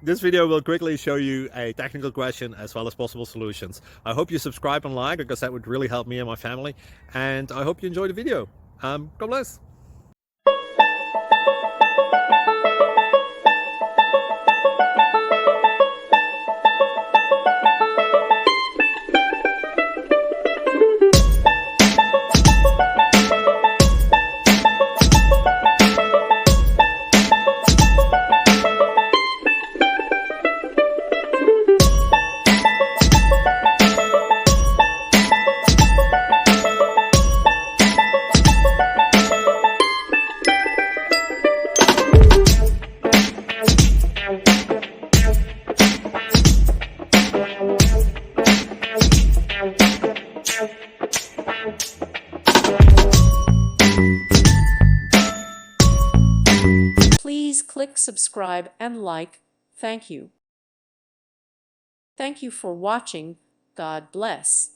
This video will quickly show you a technical question as well as possible solutions. I hope you subscribe and like, because that would really help me and my family. And I hope you enjoy the video. God bless. Please click subscribe and like. Thank you. Thank you for watching. God bless.